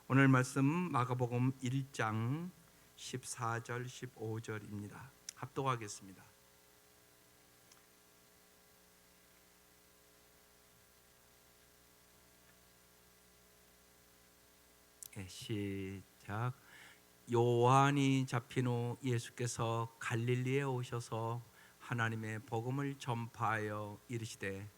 오늘 말씀 마가복음 1장 14절 15절입니다. 합독하겠습니다. 시작. 요한이 잡힌 후 예수께서 갈릴리에 오셔서 하나님의 복음을 전파하여 이르시되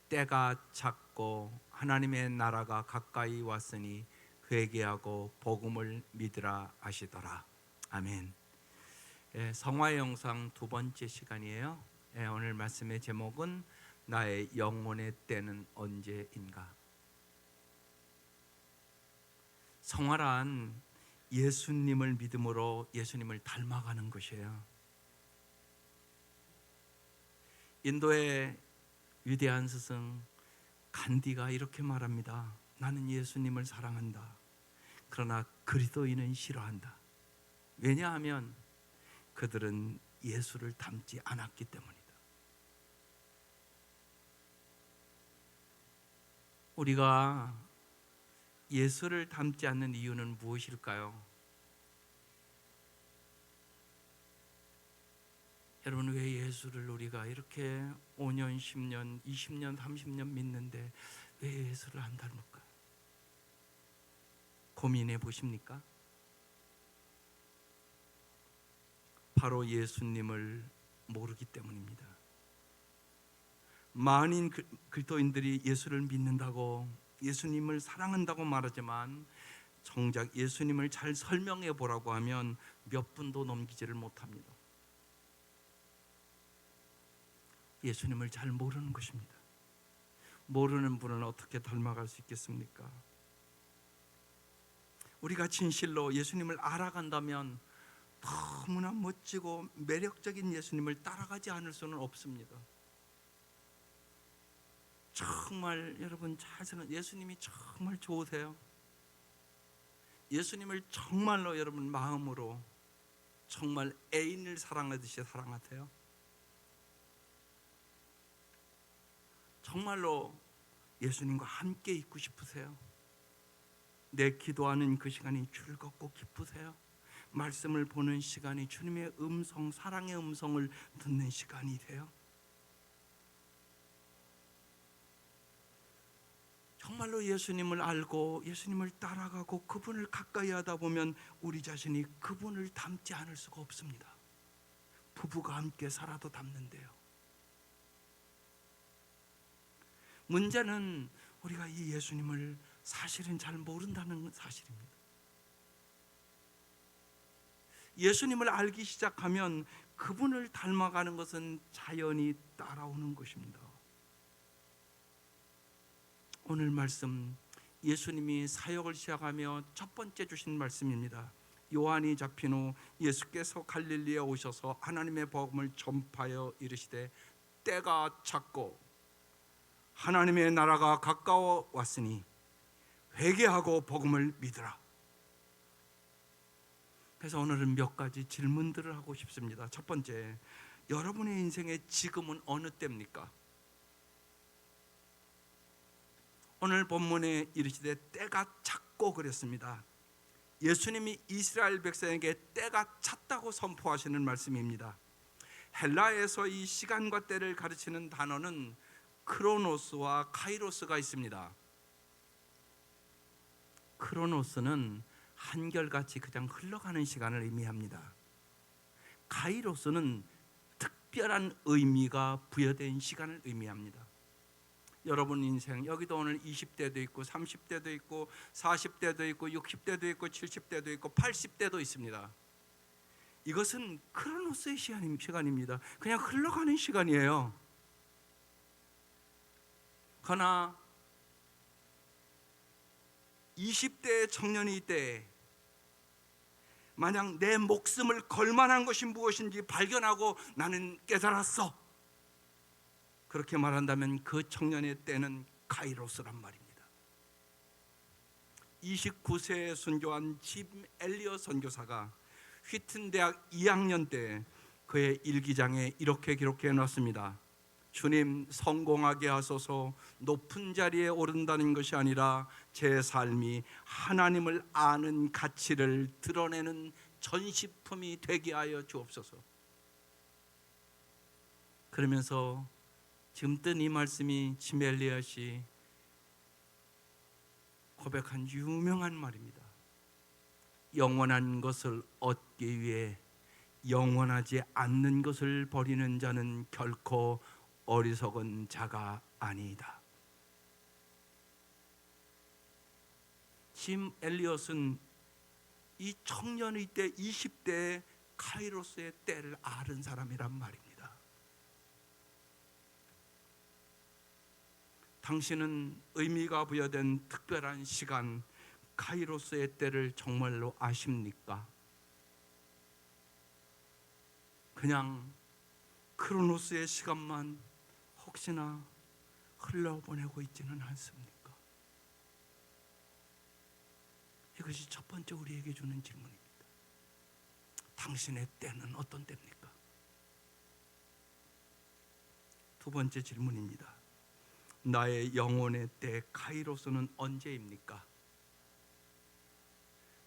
때가 찼고 하나님의 나라가 가까이 왔으니 회개하고 복음을 믿으라 하시더라. 아멘. 성화의 영상 두 번째 시간이에요. 오늘 말씀의 제목은 나의 영혼의 때는 언제인가. 성화란 예수님을 믿음으로 예수님을 닮아가는 것이에요. 인도의 위대한 스승 간디가 이렇게 말합니다. 나는 예수님을 사랑한다. 그러나 그리스도인은 싫어한다. 왜냐하면 그들은 예수를 닮지 않았기 때문이다. 우리가 예수를 닮지 않는 이유는 무엇일까요? 여러분, 왜 예수를 우리가 이렇게 5년, 10년, 20년, 30년 믿는데 왜 예수를 안 닮을까? 고민해 보십니까? 바로 예수님을 모르기 때문입니다. 많은 그리스도인들이 예수를 믿는다고, 예수님을 사랑한다고 말하지만 정작 예수님을 잘 설명해 보라고 하면 몇 분도 넘기지를 못합니다. 예수님을 잘 모르는 것입니다. 모르는 분은 어떻게 닮아갈 수 있겠습니까? 우리가 진실로 예수님을 알아간다면 너무나 멋지고 매력적인 예수님을 따라가지 않을 수는 없습니다. 정말 여러분 잘 생각, 예수님이 정말 좋으세요. 예수님을 정말로 여러분 마음으로 정말 애인을 사랑하듯이 사랑하세요. 정말로 예수님과 함께 있고 싶으세요? 내 기도하는 그 시간이 즐겁고 기쁘세요? 말씀을 보는 시간이 주님의 음성, 사랑의 음성을 듣는 시간이세요? 정말로 예수님을 알고 예수님을 따라가고 그분을 가까이 하다 보면 우리 자신이 그분을 닮지 않을 수가 없습니다. 부부가 함께 살아도 닮는데요. 문제는 우리가 이 예수님을 사실은 잘 모른다는 사실입니다. 예수님을 알기 시작하면 그분을 닮아가는 것은 자연히 따라오는 것입니다. 오늘 말씀, 예수님이 사역을 시작하며 첫 번째 주신 말씀입니다. 요한이 잡힌 후 예수께서 갈릴리에 오셔서 하나님의 복음을 전파하여 이르시되 때가 찼고 하나님의 나라가 가까워 왔으니 회개하고 복음을 믿으라. 그래서 오늘은 몇 가지 질문들을 하고 싶습니다. 첫 번째, 여러분의 인생의 지금은 어느 때입니까? 오늘 본문에 이르시되 때가 찼고 그랬습니다. 예수님이 이스라엘 백성에게 때가 찼다고 선포하시는 말씀입니다. 헬라에서 이 시간과 때를 가르치는 단어는 크로노스와 카이로스가 있습니다. 크로노스는 한결같이 그냥 흘러가는 시간을 의미합니다. 카이로스는 특별한 의미가 부여된 시간을 의미합니다. 여러분 인생, 여기도 오늘 20대도 있고 30대도 있고 40대도 있고 60대도 있고 70대도 있고 80대도 있습니다. 이것은 크로노스의 시간입니다. 그냥 흘러가는 시간이에요. 그러나 20대의 청년이 때 만약 내 목숨을 걸 만한 것이 무엇인지 발견하고 나는 깨달았어, 그렇게 말한다면 그 청년의 때는 카이로스란 말입니다. 29세에 순교한 짐 엘리엇 선교사가 휘튼 대학 2학년 때 그의 일기장에 이렇게 기록해 놨습니다. 주님 성공하게 하소서. 높은 자리에 오른다는 것이 아니라 제 삶이 하나님을 아는 가치를 드러내는 전시품이 되게 하여 주옵소서. 그러면서 지금 뜬 이 말씀이 지멜리앗이 고백한 유명한 말입니다. 영원한 것을 얻기 위해 영원하지 않는 것을 버리는 자는 결코 어리석은 자가 아니다. 짐 엘리엇은 이 청년의 때 20대의 카이로스의 때를 아는 사람이란 말입니다. 당신은 의미가 부여된 특별한 시간 카이로스의 때를 정말로 아십니까? 그냥 크로노스의 시간만 혹시나 흘려보내고 있지는 않습니까? 이것이 첫 번째 우리에게 주는 질문입니다. 당신의 때는 어떤 때입니까? 두 번째 질문입니다. 나의 영혼의 때 카이로스는 언제입니까?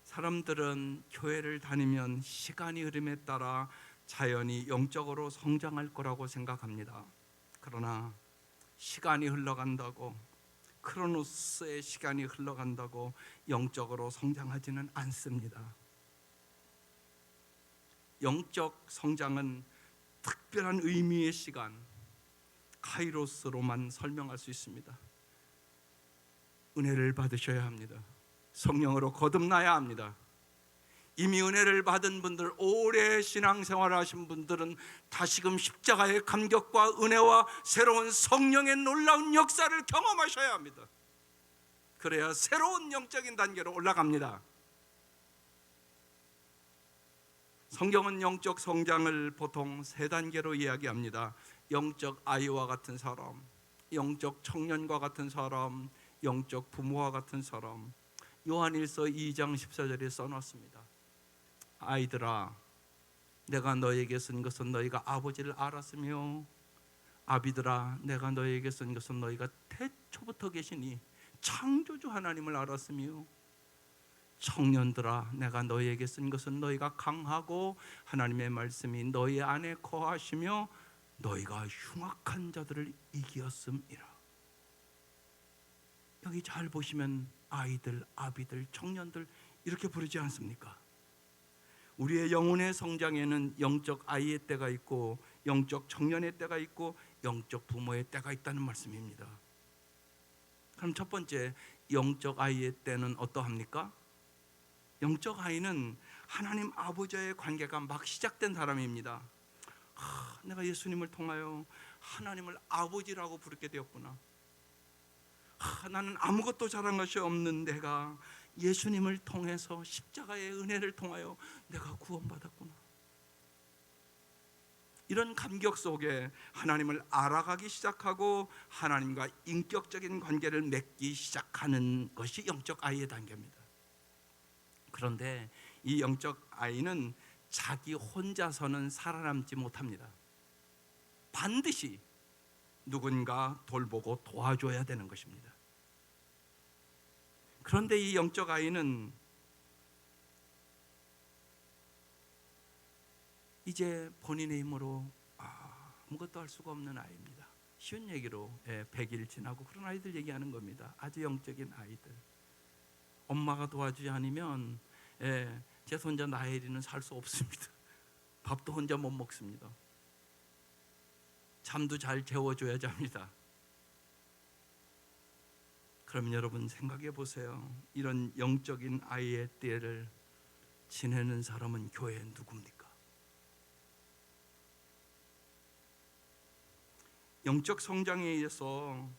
사람들은 교회를 다니면 시간이 흐름에 따라 자연히 영적으로 성장할 거라고 생각합니다. 그러나 시간이 흘러간다고, 크로노스의 시간이 흘러간다고 영적으로 성장하지는 않습니다. 영적 성장은 특별한 의미의 시간, 카이로스로만 설명할 수 있습니다. 은혜를 받으셔야 합니다. 성령으로 거듭나야 합니다. 이미 은혜를 받은 분들, 오래 신앙생활을 하신 분들은 다시금 십자가의 감격과 은혜와 새로운 성령의 놀라운 역사를 경험하셔야 합니다. 그래야 새로운 영적인 단계로 올라갑니다. 성경은 영적 성장을 보통 세 단계로 이야기합니다. 영적 아이와 같은 사람, 영적 청년과 같은 사람, 영적 부모와 같은 사람. 요한일서 2장 14절에 써놨습니다. 아이들아, 내가 너에게 쓴 것은 너희가 아버지를 알았으며, 아비들아, 내가 너에게 쓴 것은 너희가 태초부터 계시니 창조주 하나님을 알았으며, 청년들아, 내가 너희에게 쓴 것은 너희가 강하고 하나님의 말씀이 너희 안에 거하시며 너희가 흉악한 자들을 이기었음이라. 여기 잘 보시면 아이들, 아비들, 청년들 이렇게 부르지 않습니까? 우리의 영혼의 성장에는 영적 아이의 때가 있고 영적 청년의 때가 있고 영적 부모의 때가 있다는 말씀입니다. 그럼 첫 번째, 영적 아이의 때는 어떠합니까? 영적 아이는 하나님 아버지와의 관계가 막 시작된 사람입니다. 내가 예수님을 통하여 하나님을 아버지라고 부르게 되었구나. 나는 아무것도 잘한 것이 없는 내가 예수님을 통해서 십자가의 은혜를 통하여 내가 구원받았구나. 이런 감격 속에 하나님을 알아가기 시작하고 하나님과 인격적인 관계를 맺기 시작하는 것이 영적 아이의 단계입니다. 그런데 이 영적 아이는 자기 혼자서는 살아남지 못합니다. 반드시 누군가 돌보고 도와줘야 되는 것입니다. 그런데 이 영적 아이는 이제 본인의 힘으로 아무것도 할 수가 없는 아이입니다. 쉬운 얘기로 100일 지나고 그런 아이들 얘기하는 겁니다. 아주 영적인 아이들. 엄마가 도와주지 않으면 제 손자 나엘이는 살 수 없습니다. 밥도 혼자 못 먹습니다. 잠도 잘 재워줘야 합니다. 그러면 여러분 생각해 보세요. 이런 영적인 아이의 때를 지내는 사람은 교회에 누굽니까? 영적 성장에 의해서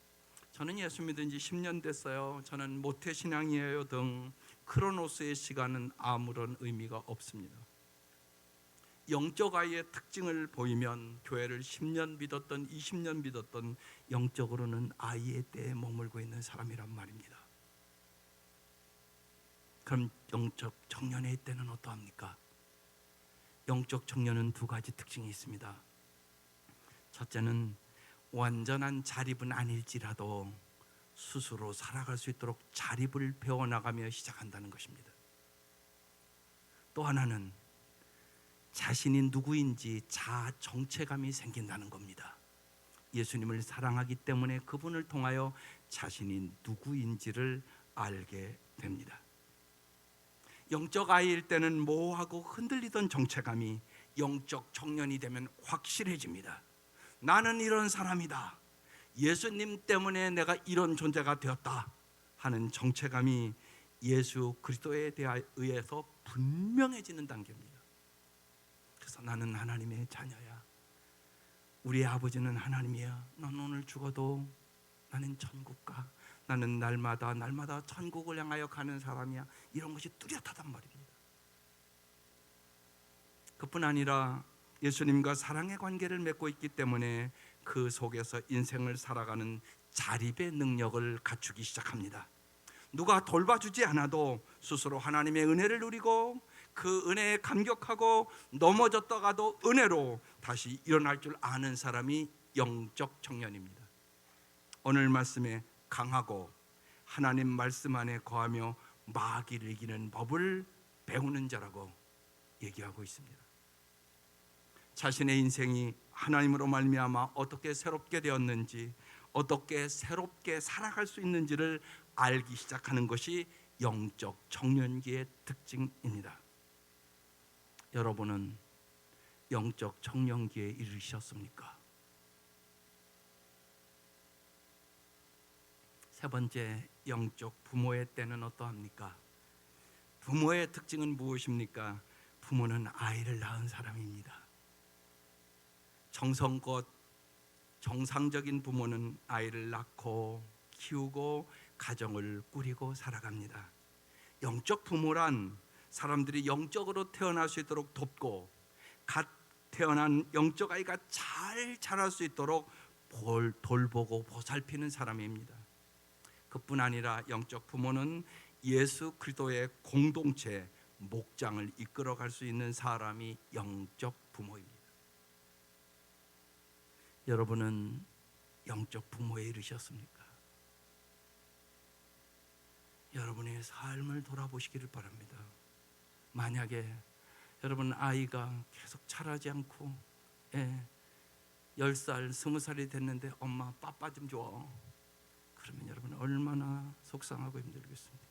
저는 예수 믿은 지 10년 됐어요. 저는 모태신앙이에요 등 크로노스의 시간은 아무런 의미가 없습니다. 영적 아이의 특징을 보이면 교회를 10년 믿었던 20년 믿었던 영적으로는 아이의 때에 머물고 있는 사람이란 말입니다. 그럼 영적 청년의 때는 어떠합니까? 영적 청년은 두 가지 특징이 있습니다. 첫째는 완전한 자립은 아닐지라도 스스로 살아갈 수 있도록 자립을 배워나가며 시작한다는 것입니다. 또 하나는 자신이 누구인지 자아 정체감이 생긴다는 겁니다. 예수님을 사랑하기 때문에 그분을 통하여 자신이 누구인지를 알게 됩니다. 영적 아이일 때는 모호하고 흔들리던 정체감이 영적 청년이 되면 확실해집니다. 나는 이런 사람이다. 예수님 때문에 내가 이런 존재가 되었다 하는 정체감이 예수 그리스도에 의해서 분명해지는 단계입니다. 그래서 나는 하나님의 자녀야. 우리의 아버지는 하나님이야. 넌 오늘 죽어도 나는 천국 가. 나는 날마다 천국을 향하여 가는 사람이야. 이런 것이 뚜렷하단 말입니다. 그뿐 아니라 예수님과 사랑의 관계를 맺고 있기 때문에 그 속에서 인생을 살아가는 자립의 능력을 갖추기 시작합니다. 누가 돌봐주지 않아도 스스로 하나님의 은혜를 누리고 그 은혜에 감격하고 넘어졌다가도 은혜로 다시 일어날 줄 아는 사람이 영적 청년입니다. 오늘 말씀에 강하고 하나님 말씀 안에 거하며 마귀를 이기는 법을 배우는 자라고 얘기하고 있습니다. 자신의 인생이 하나님으로 말미암아 어떻게 새롭게 되었는지, 어떻게 새롭게 살아갈 수 있는지를 알기 시작하는 것이 영적 청년기의 특징입니다. 여러분은 영적 청년기에 이르셨습니까? 세 번째, 영적 부모의 때는 어떠합니까? 부모의 특징은 무엇입니까? 부모는 아이를 낳은 사람입니다. 정성껏 정상적인 부모는 아이를 낳고 키우고 가정을 꾸리고 살아갑니다. 영적 부모란 사람들이 영적으로 태어날 수 있도록 돕고 갓 태어난 영적 아이가 잘 자랄 수 있도록 돌보고 보살피는 사람입니다. 그뿐 아니라 영적 부모는 예수 그리스도의 공동체 목장을 이끌어갈 수 있는 사람이 영적 부모입니다. 여러분은 영적 부모에 이르셨습니까? 여러분의 삶을 돌아보시기를 바랍니다. 만약에 여러분 아이가 계속 자라지 않고 10살, 20살이 됐는데 엄마 빠빠 좀 줘. 그러면 여러분 얼마나 속상하고 힘들겠습니까?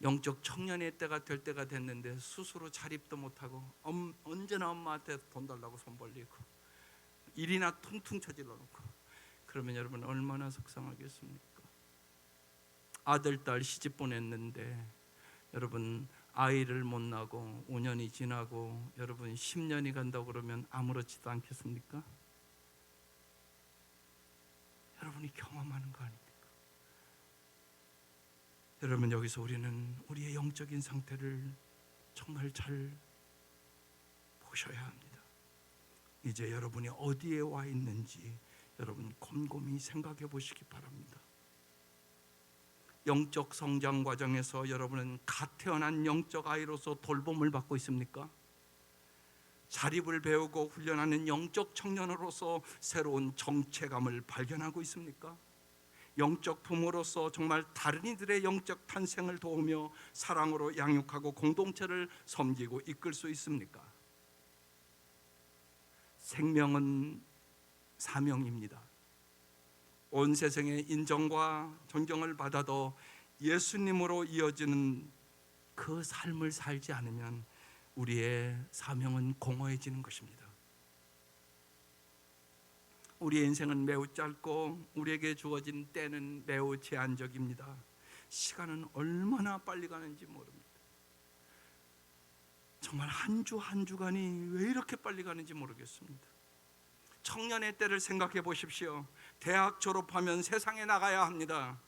영적 청년의 때가 될 때가 됐는데 스스로 자립도 못하고 언제나 엄마한테 돈 달라고 손 벌리고 일이나 퉁퉁 쳐질러 놓고 그러면 여러분 얼마나 속상하겠습니까? 아들, 딸 시집 보냈는데 여러분 아이를 못 낳고 5년이 지나고 여러분 10년이 간다고 그러면 아무렇지도 않겠습니까? 여러분이 경험하는 거 아닙니까? 여러분 여기서 우리는 우리의 영적인 상태를 정말 잘 보셔야 합니다. 이제 여러분이 어디에 와 있는지 여러분 곰곰이 생각해 보시기 바랍니다. 영적 성장 과정에서 여러분은 갓 태어난 영적 아이로서 돌봄을 받고 있습니까? 자립을 배우고 훈련하는 영적 청년으로서 새로운 정체감을 발견하고 있습니까? 영적 부모로서 정말 다른 이들의 영적 탄생을 도우며 사랑으로 양육하고 공동체를 섬기고 이끌 수 있습니까? 생명은 사명입니다. 온 세상의 인정과 존경을 받아도 예수님으로 이어지는 그 삶을 살지 않으면 우리의 사명은 공허해지는 것입니다. 우리의 인생은 매우 짧고 우리에게 주어진 때는 매우 제한적입니다. 시간은 얼마나 빨리 가는지 모릅니다. 정말 한 주 한 주간이 왜 이렇게 빨리 가는지 모르겠습니다. 청년의 때를 생각해 보십시오. 대학 졸업하면 세상에 나가야 합니다.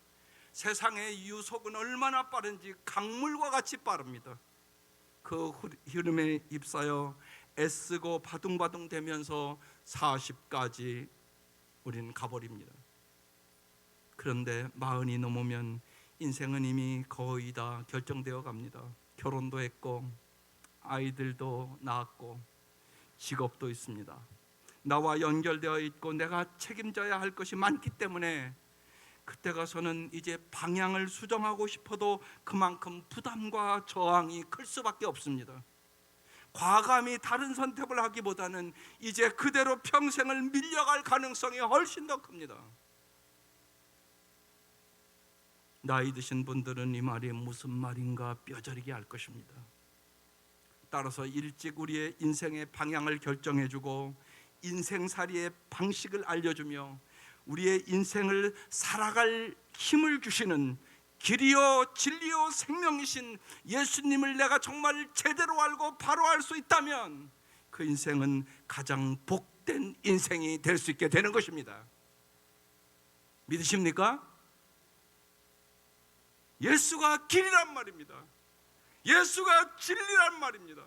세상의 유속은 얼마나 빠른지 강물과 같이 빠릅니다. 그 흐름에 휩싸여 애쓰고 바둥바둥 되면서 40까지 우리는 가버립니다. 그런데 40이 넘으면 인생은 이미 거의 다 결정되어 갑니다. 결혼도 했고 아이들도 낳았고 직업도 있습니다. 나와 연결되어 있고 내가 책임져야 할 것이 많기 때문에 그때 가서는 이제 방향을 수정하고 싶어도 그만큼 부담과 저항이 클 수밖에 없습니다. 과감히 다른 선택을 하기보다는 이제 그대로 평생을 밀려갈 가능성이 훨씬 더 큽니다. 나이 드신 분들은 이 말이 무슨 말인가 뼈저리게 알 것입니다. 따라서 일찍 우리의 인생의 방향을 결정해주고 인생살이의 방식을 알려주며 우리의 인생을 살아갈 힘을 주시는 길이요 진리요 생명이신 예수님을 내가 정말 제대로 알고 바로 알 수 있다면 그 인생은 가장 복된 인생이 될 수 있게 되는 것입니다. 믿으십니까? 예수가 길이란 말입니다. 예수가 진리란 말입니다.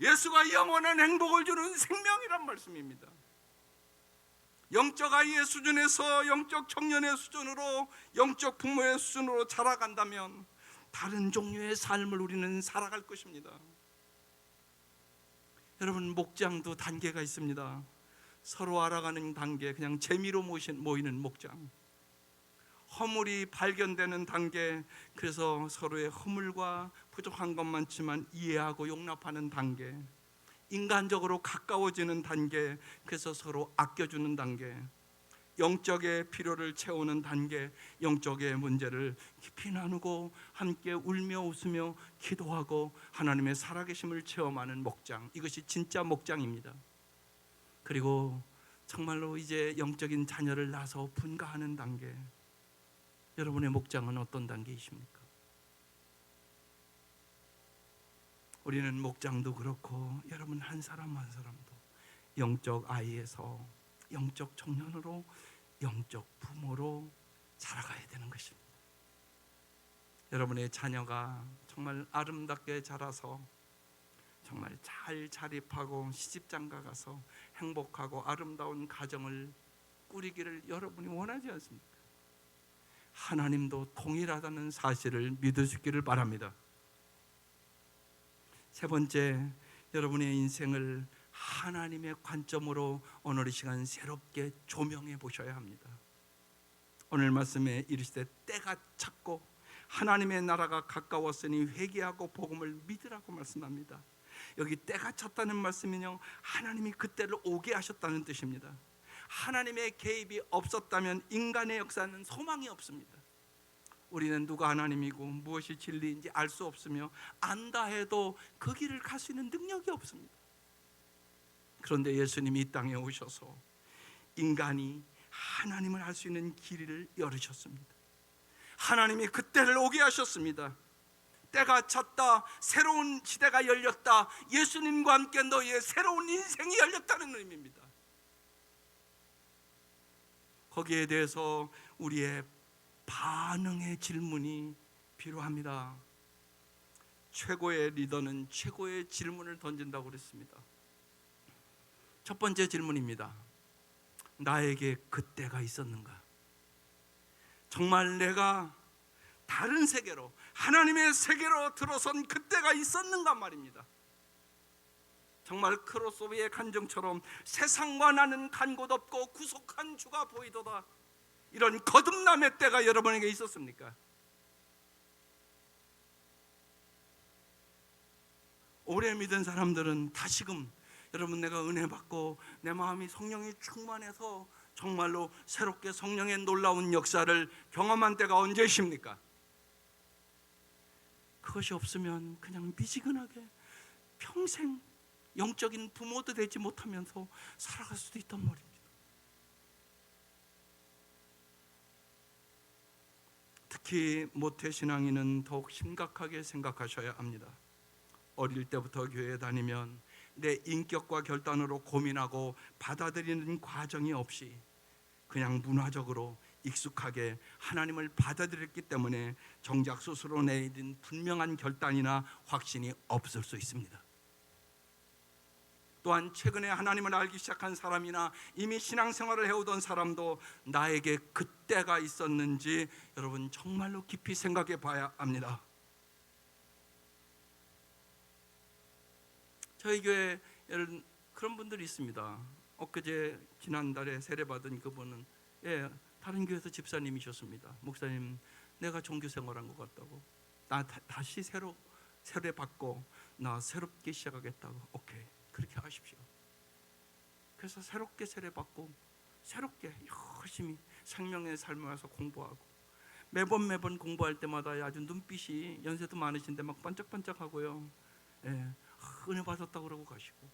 예수가 영원한 행복을 주는 생명이란 말씀입니다. 영적 아이의 수준에서 영적 청년의 수준으로, 영적 부모의 수준으로 자라간다면 다른 종류의 삶을 우리는 살아갈 것입니다. 여러분, 목장도 단계가 있습니다. 서로 알아가는 단계, 그냥 재미로 모이는 목장, 허물이 발견되는 단계, 그래서 서로의 허물과 부족한 것 많지만 이해하고 용납하는 단계, 인간적으로 가까워지는 단계, 그래서 서로 아껴주는 단계, 영적의 필요를 채우는 단계, 영적의 문제를 깊이 나누고 함께 울며 웃으며 기도하고 하나님의 살아계심을 체험하는 목장, 이것이 진짜 목장입니다. 그리고 정말로 이제 영적인 자녀를 낳아서 분가하는 단계, 여러분의 목장은 어떤 단계이십니까? 우리는 목장도 그렇고 여러분 한 사람 한 사람도 영적 아이에서 영적 청년으로, 영적 부모로 자라가야 되는 것입니다. 여러분의 자녀가 정말 아름답게 자라서 정말 잘 자립하고 시집장가 가서 행복하고 아름다운 가정을 꾸리기를 여러분이 원하지 않습니까? 하나님도 동일하다는 사실을 믿으시기를 바랍니다. 세 번째, 여러분의 인생을 하나님의 관점으로 오늘 이 시간 새롭게 조명해 보셔야 합니다. 오늘 말씀에 이르시되 때가 찼고 하나님의 나라가 가까웠으니 회개하고 복음을 믿으라고 말씀합니다. 여기 때가 찼다는 말씀은요, 하나님이 그때를 오게 하셨다는 뜻입니다. 하나님의 개입이 없었다면 인간의 역사는 소망이 없습니다. 우리는 누가 하나님이고 무엇이 진리인지 알 수 없으며 안다 해도 그 길을 갈 수 있는 능력이 없습니다. 그런데 예수님이 이 땅에 오셔서 인간이 하나님을 알 수 있는 길을 열으셨습니다. 하나님이 그때를 오게 하셨습니다. 때가 찼다, 새로운 시대가 열렸다, 예수님과 함께 너희의 새로운 인생이 열렸다는 의미입니다. 거기에 대해서 우리의 반응의 질문이 필요합니다. 최고의 리더는 최고의 질문을 던진다고 그랬습니다. 첫 번째 질문입니다. 나에게 그때가 있었는가? 정말 내가 다른 세계로, 하나님의 세계로 들어선 그때가 있었는가 말입니다. 정말 크로스오버의 간증처럼 세상과 나는 간 곳 없고 구속한 주가 보이도다, 이런 거듭남의 때가 여러분에게 있었습니까? 오래 믿은 사람들은 다시금 여러분, 내가 은혜 받고 내 마음이 성령이 충만해서 정말로 새롭게 성령의 놀라운 역사를 경험한 때가 언제십니까? 그것이 없으면 그냥 미지근하게 평생 영적인 부모도 되지 못하면서 살아갈 수도 있단 말입니다. 특히 모태신앙인은 더욱 심각하게 생각하셔야 합니다. 어릴 때부터 교회에 다니면 내 인격과 결단으로 고민하고 받아들이는 과정이 없이 그냥 문화적으로 익숙하게 하나님을 받아들였기 때문에 정작 스스로 내린 분명한 결단이나 확신이 없을 수 있습니다. 또한 최근에 하나님을 알기 시작한 사람이나 이미 신앙생활을 해오던 사람도 나에게 그때가 있었는지 여러분 정말로 깊이 생각해 봐야 합니다. 저희 교회 그런 분들이 있습니다. 엊그제 지난달에 세례받은 그분은 다른 교회에서 집사님이셨습니다. 목사님, 내가 종교 생활한 것 같다고. 나 다시 세례받고 나 새롭게 시작하겠다고. 오케이, 그렇게 하십시오. 그래서 새롭게 세례받고 새롭게 열심히 생명의 삶을 와서 공부하고, 매번 공부할 때마다 아주 눈빛이, 연세도 많으신데 막 반짝반짝하고요. 은혜 받았다고 그러고 가시고.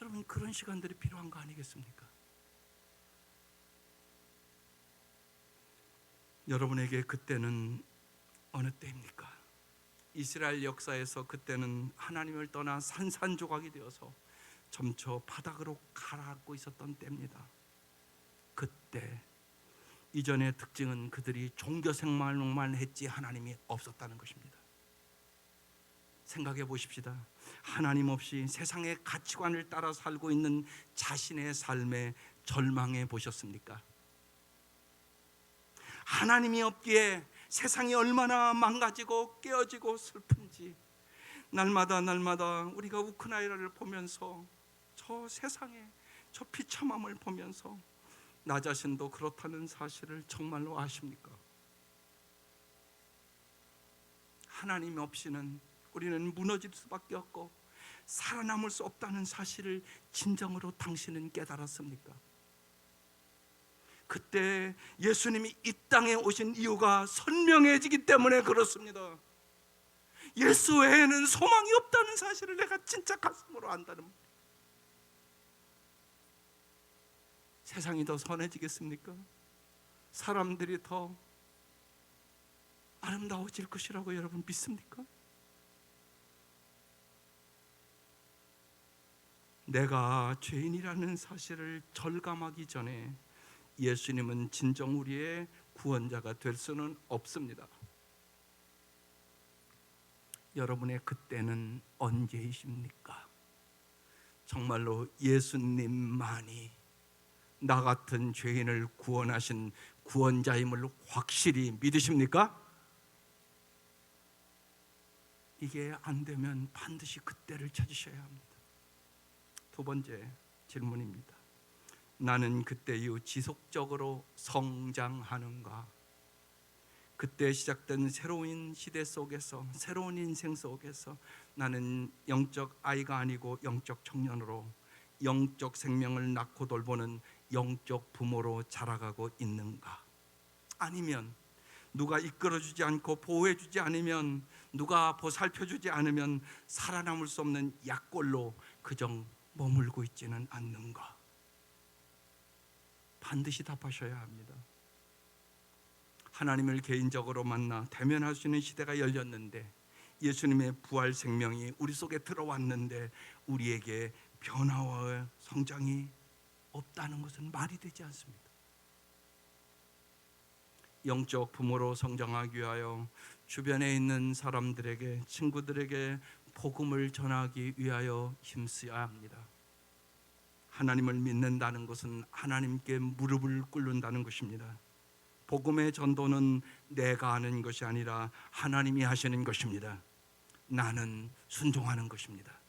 여러분, 그런 시간들이 필요한 거 아니겠습니까? 여러분에게 그때는 어느 때입니까? 이스라엘 역사에서 그때는 하나님을 떠나 산산조각이 되어서 점차 바닥으로 가라앉고 있었던 때입니다. 그때 이전의 특징은 그들이 종교 생활만 했지 하나님이 없었다는 것입니다. 생각해 보십시다. 하나님 없이 세상의 가치관을 따라 살고 있는 자신의 삶에 절망해 보셨습니까? 하나님이 없기에 세상이 얼마나 망가지고 깨어지고 슬픈지, 날마다 우리가 우크라이나를 보면서 저 세상에 저 비참함을 보면서 나 자신도 그렇다는 사실을 정말로 아십니까? 하나님 없이는 우리는 무너질 수밖에 없고 살아남을 수 없다는 사실을 진정으로 당신은 깨달았습니까? 그때 예수님이 이 땅에 오신 이유가 선명해지기 때문에 그렇습니다. 예수 외에는 소망이 없다는 사실을 내가 진짜 가슴으로 안다는 말이에요. 세상이 더 선해지겠습니까? 사람들이 더 아름다워질 것이라고 여러분 믿습니까? 내가 죄인이라는 사실을 절감하기 전에 예수님은 진정 우리의 구원자가 될 수는 없습니다. 여러분의 그때는 언제이십니까? 정말로 예수님만이 나 같은 죄인을 구원하신 구원자임을 확실히 믿으십니까? 이게 안 되면 반드시 그때를 찾으셔야 합니다. 두 번째 질문입니다. 나는 그때 이후 지속적으로 성장하는가? 그때 시작된 새로운 시대 속에서, 새로운 인생 속에서 나는 영적 아이가 아니고 영적 청년으로 영적 생명을 낳고 돌보는 영적 부모로 자라가고 있는가? 아니면 누가 이끌어주지 않고 보호해주지 않으면, 누가 보살펴주지 않으면 살아남을 수 없는 약골로 그저 머물고 있지는 않는가? 반드시 답하셔야 합니다. 하나님을 개인적으로 만나 대면할 수 있는 시대가 열렸는데, 예수님의 부활 생명이 우리 속에 들어왔는데 우리에게 변화와 성장이 없다는 것은 말이 되지 않습니다. 영적 부모로 성장하기 위하여 주변에 있는 사람들에게, 친구들에게 복음을 전하기 위하여 힘써야 합니다. 하나님을 믿는다는 것은 하나님께 무릎을 꿇는다는 것입니다. 복음의 전도는 내가 하는 것이 아니라 하나님이 하시는 것입니다. 나는 순종하는 것입니다.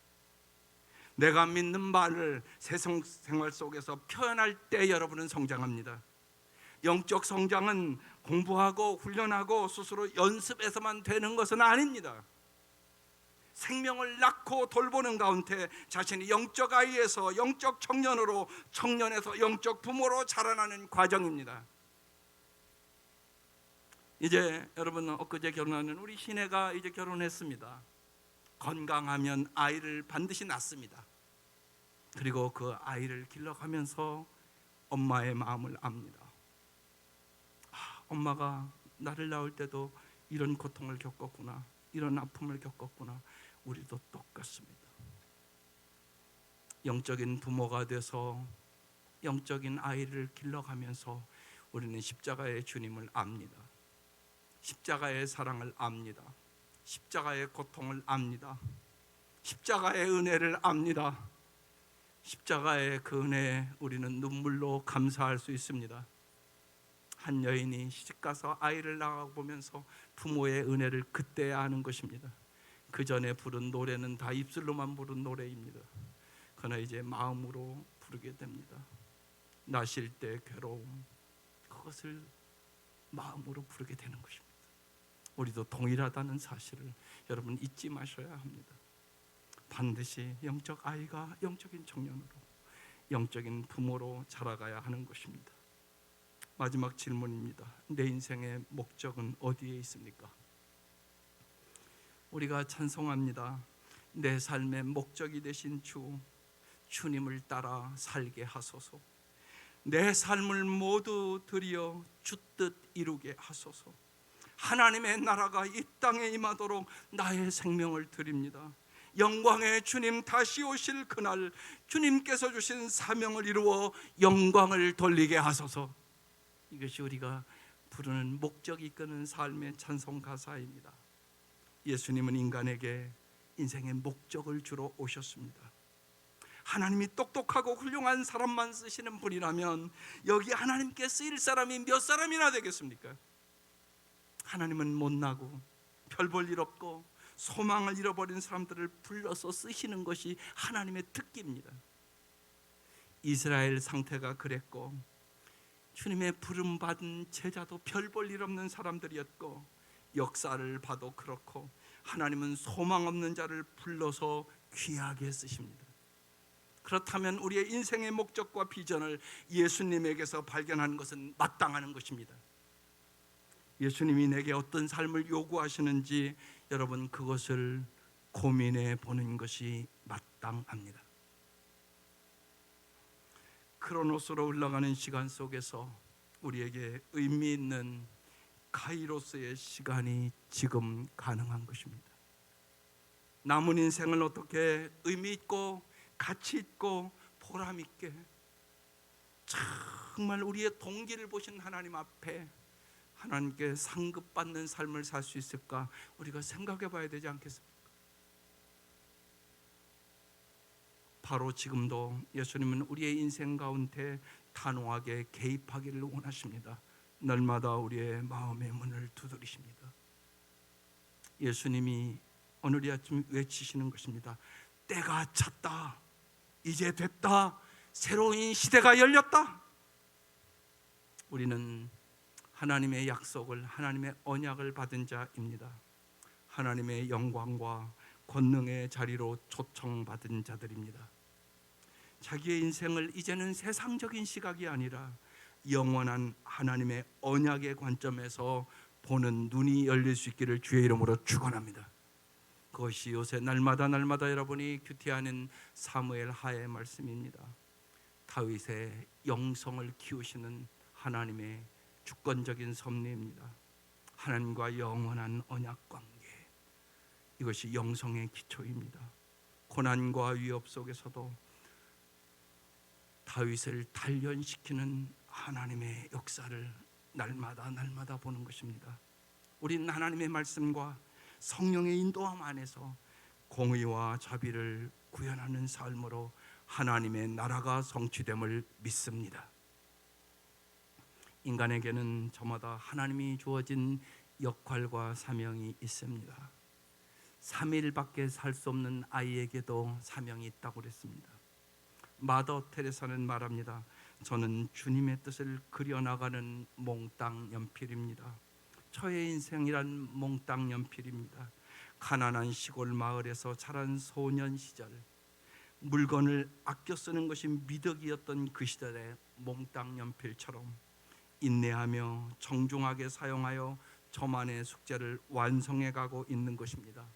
내가 믿는 말을 세상 생활 속에서 표현할 때 여러분은 성장합니다. 영적 성장은 공부하고 훈련하고 스스로 연습해서만 되는 것은 아닙니다. 생명을 낳고 돌보는 가운데 자신이 영적 아이에서 영적 청년으로, 청년에서 영적 부모로 자라나는 과정입니다. 이제 여러분, 엊그제 결혼하는 우리 시내가 이제 결혼했습니다. 건강하면 아이를 반드시 낳습니다. 그리고 그 아이를 길러가면서 엄마의 마음을 압니다. 엄마가 나를 낳을 때도 이런 고통을 겪었구나, 이런 아픔을 겪었구나. 우리도 똑같습니다. 영적인 부모가 돼서 영적인 아이를 길러가면서 우리는 십자가의 주님을 압니다. 십자가의 사랑을 압니다. 십자가의 고통을 압니다. 십자가의 은혜를 압니다. 십자가의 그 은혜에 우리는 눈물로 감사할 수 있습니다. 한 여인이 시집가서 아이를 낳아보면서 부모의 은혜를 그때 아는 것입니다. 그 전에 부른 노래는 다 입술로만 부른 노래입니다. 그러나 이제 마음으로 부르게 됩니다. 나실 때 괴로움, 그것을 마음으로 부르게 되는 것입니다. 우리도 동일하다는 사실을 여러분 잊지 마셔야 합니다. 반드시 영적 아이가 영적인 청년으로, 영적인 부모로 자라가야 하는 것입니다. 마지막 질문입니다. 내 인생의 목적은 어디에 있습니까? 우리가 찬송합니다. 내 삶의 목적이 되신 주님을 따라 살게 하소서. 내 삶을 모두 드려 주 뜻 이루게 하소서. 하나님의 나라가 이 땅에 임하도록 나의 생명을 드립니다. 영광의 주님 다시 오실 그날 주님께서 주신 사명을 이루어 영광을 돌리게 하소서. 이것이 우리가 부르는 목적이 이끄는 삶의 찬송 가사입니다. 예수님은 인간에게 인생의 목적을 주러 오셨습니다. 하나님이 똑똑하고 훌륭한 사람만 쓰시는 분이라면 여기 하나님께 쓰일 사람이 몇 사람이나 되겠습니까? 하나님은 못나고 별 볼 일 없고 소망을 잃어버린 사람들을 불러서 쓰시는 것이 하나님의 특기입니다. 이스라엘 상태가 그랬고 주님의 부름받은 제자도 별 볼 일 없는 사람들이었고 역사를 봐도 그렇고 하나님은 소망 없는 자를 불러서 귀하게 쓰십니다. 그렇다면 우리의 인생의 목적과 비전을 예수님에게서 발견하는 것은 마땅한 것입니다. 예수님이 내게 어떤 삶을 요구하시는지 여러분 그것을 고민해 보는 것이 마땅합니다. 크로노스로 흘러가는 시간 속에서 우리에게 의미 있는 카이로스의 시간이 지금 가능한 것입니다. 남은 인생을 어떻게 의미 있고 가치 있고 보람 있게 정말 우리의 동기를 보신 하나님 앞에 하나님께 상급받는 삶을 살 수 있을까 우리가 생각해 봐야 되지 않겠습니까? 바로 지금도 예수님은 우리의 인생 가운데 단호하게 개입하기를 원하십니다. 날마다 우리의 마음의 문을 두드리십니다. 예수님이 오늘 이 아침 외치시는 것입니다. 때가 찼다. 이제 됐다. 새로운 시대가 열렸다. 우리는 하나님의 약속을, 하나님의 언약을 받은 자입니다. 하나님의 영광과 권능의 자리로 초청받은 자들입니다. 자기의 인생을 이제는 세상적인 시각이 아니라 영원한 하나님의 언약의 관점에서 보는 눈이 열릴 수 있기를 주의 이름으로 축원합니다. 그것이 요새 날마다 여러분이 큐티하는 사무엘 하의 말씀입니다. 다윗의 영성을 키우시는 하나님의 주권적인 섭리입니다. 하나님과 영원한 언약 관계, 이것이 영성의 기초입니다. 고난과 위협 속에서도 다윗을 단련시키는 하나님의 역사를 날마다 보는 것입니다. 우리는 하나님의 말씀과 성령의 인도함 안에서 공의와 자비를 구현하는 삶으로 하나님의 나라가 성취됨을 믿습니다. 인간에게는 저마다 하나님이 주어진 역할과 사명이 있습니다. 3일밖에 살 수 없는 아이에게도 사명이 있다고 그랬습니다. 마더 테레사는 말합니다. 저는 주님의 뜻을 그려나가는 몽땅 연필입니다. 저의 인생이란 몽땅 연필입니다. 가난한 시골 마을에서 자란 소년 시절, 물건을 아껴 쓰는 것이 미덕이었던 그 시절의 몽땅 연필처럼 인내하며 정중하게 사용하여 저만의 숙제를 완성해 가고 있는 것입니다.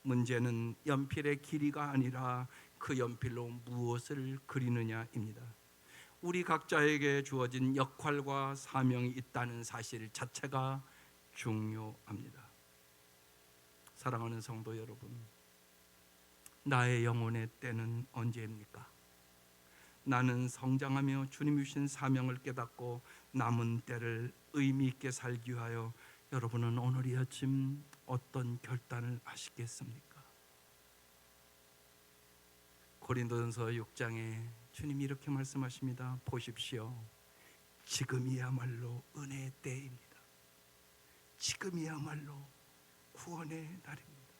문제는 연필의 길이가 아니라 그 연필로 무엇을 그리느냐입니다. 우리 각자에게 주어진 역할과 사명이 있다는 사실 자체가 중요합니다. 사랑하는 성도 여러분, 나의 영혼의 때는 언제입니까? 나는 성장하며 주님이 주신 사명을 깨닫고 남은 때를 의미 있게 살기 위하여 여러분은 오늘 이 아침 어떤 결단을 하시겠습니까? 고린도전서 6장에 주님이 이렇게 말씀하십니다. 보십시오. 지금이야말로 은혜의 때입니다. 지금이야말로 구원의 날입니다.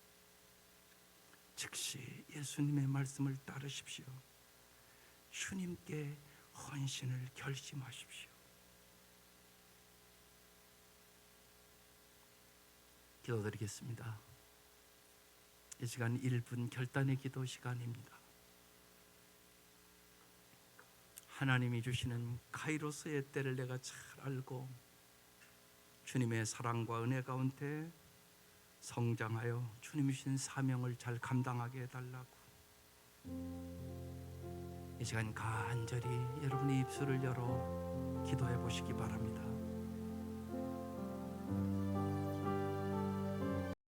즉시 예수님의 말씀을 따르십시오. 주님께 헌신을 결심하십시오. 기도드리겠습니다. 이 시간 1분 결단의 기도 시간입니다. 하나님이 주시는 카이로스의 때를 내가 잘 알고 주님의 사랑과 은혜 가운데 성장하여 주님이 주신 사명을 잘 감당하게 해달라고 이 시간 간절히 여러분의 입술을 열어 기도해 보시기 바랍니다.